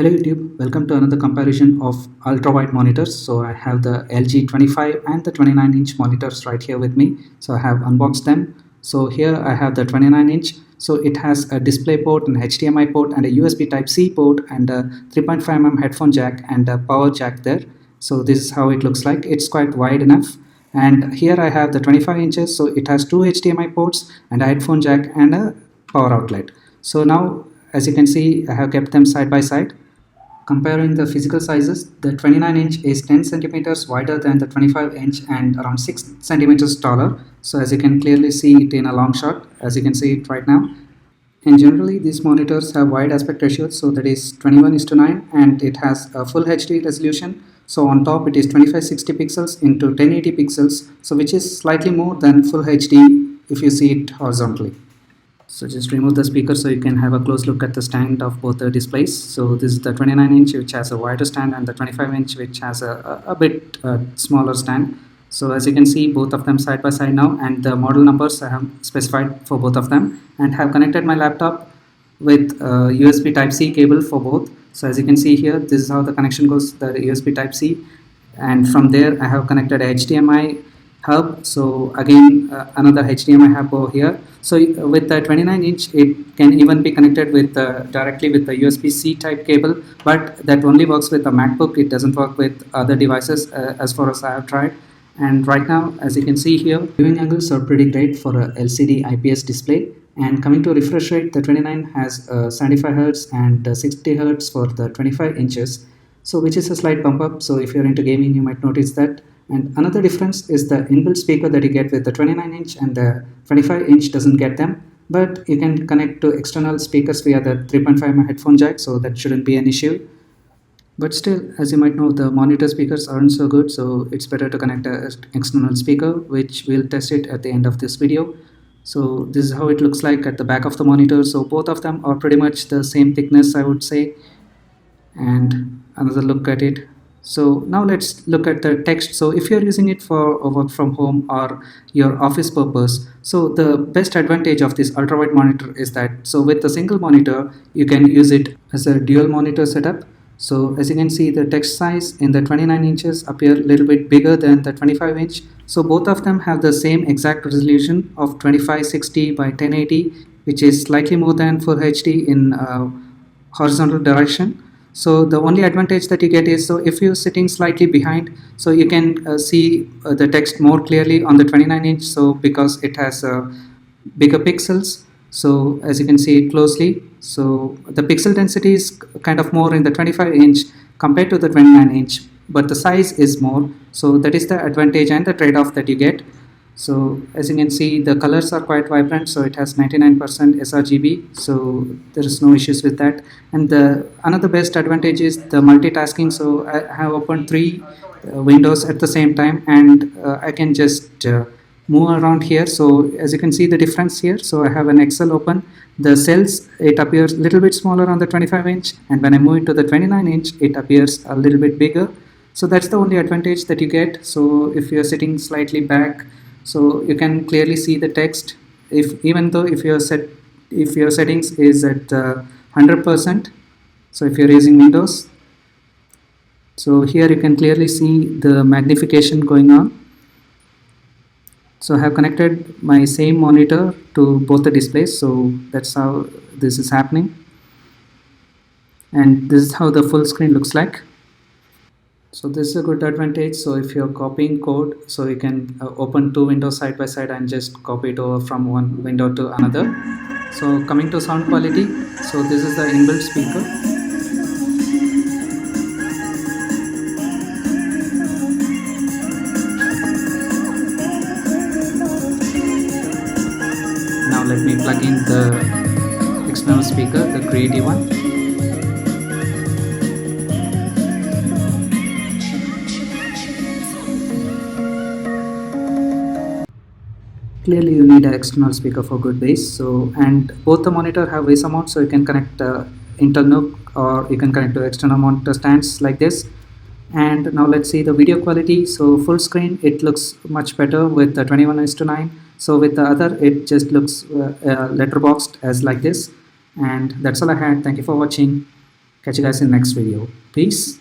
Hello YouTube, welcome to another comparison of ultra-wide monitors. So I have the LG 25 and the 29-inch monitors right here with me. So I have unboxed them. So here I have the 29-inch. So it has a display port, an HDMI port and a USB Type-C port and a 3.5mm headphone jack and a power jack there. So this is how it looks like. It's quite wide enough. And here I have the 25 inches. So it has two HDMI ports and a headphone jack and a power outlet. So now as you can see, I have kept them side by side. Comparing the physical sizes, the 29-inch is 10 centimeters wider than the 25-inch and around 6 centimeters taller. So as you can clearly see it in a long shot, as you can see it right now. And generally these monitors have wide aspect ratios, so that is 21:9, and it has a full HD resolution. So on top it is 2560 pixels into 1080 pixels, so which is slightly more than full HD if you see it horizontally. So just remove the speaker so you can have a close look at the stand of both the displays. So this is the 29-inch which has a wider stand and the 25-inch which has a bit smaller stand. So as you can see both of them side by side now, and the model numbers I have specified for both of them, and have connected my laptop with USB Type-C cable for both. So as you can see here, this is how the connection goes, the USB Type-C, and from there I have connected a HDMI hub. So again another HDMI hub over here. So with the 29-inch it can even be connected with directly with the USB-C type cable, but that only works with the MacBook. It doesn't work with other devices as far as I have tried. And right now as you can see here, viewing angles are pretty great for a LCD IPS display. And coming to refresh rate, the 29 has 75 Hz and 60 Hz for the 25 inches, so which is a slight bump up. So if you're into gaming you might notice that. And another difference is the inbuilt speaker that you get with the 29-inch, and the 25-inch doesn't get them, but you can connect to external speakers via the 3.5mm headphone jack, so that shouldn't be an issue. But still, as you might know, the monitor speakers aren't so good, so it's better to connect an external speaker, which we'll test it at the end of this video. So this is how it looks like at the back of the monitor. So both of them are pretty much the same thickness, I would say. And another look at it. So now let's look at the text. So if you're using it for a work from home or your office purpose, so the best advantage of this ultrawide monitor is that, so with a single monitor you can use it as a dual monitor setup. So as you can see, the text size in the 29 inches appear a little bit bigger than the 25-inch. So both of them have the same exact resolution of 2560 by 1080, which is slightly more than Full HD in horizontal direction. So the only advantage that you get is, so if you're sitting slightly behind, so you can see the text more clearly on the 29-inch, so because it has bigger pixels. So as you can see it closely, so the pixel density is kind of more in the 25-inch compared to the 29-inch, but the size is more. So that is the advantage and the trade-off that you get. So as you can see, the colors are quite vibrant, so it has 99% sRGB, so there is no issues with that. And the another best advantage is the multitasking. So I have opened 3 windows at the same time, and I can just move around here. So as you can see the difference here, so I have an Excel open. The cells, it appears a little bit smaller on the 25-inch, and when I move into the 29-inch it appears a little bit bigger. So that's the only advantage that you get. So if you're sitting slightly back, so you can clearly see the text, even though if your settings is at 100%. So if you're using Windows, so here you can clearly see the magnification going on. So I have connected my same monitor to both the displays, so that's how this is happening, and this is how the full screen looks like. So this is a good advantage. So if you're copying code, so you can open 2 windows side by side and just copy it over from one window to another. So coming to sound quality, so this is the inbuilt speaker. Now let me plug in the external speaker, the creative one. Clearly you need an external speaker for good bass. So, and both the monitor have VESA mount, so you can connect Intel NUC or you can connect to external monitor stands like this. And now let's see the video quality. So full screen, it looks much better with the 21:9. So with the other, it just looks letterboxed as like this. And that's all I had. Thank you for watching. Catch you guys in the next video. Peace.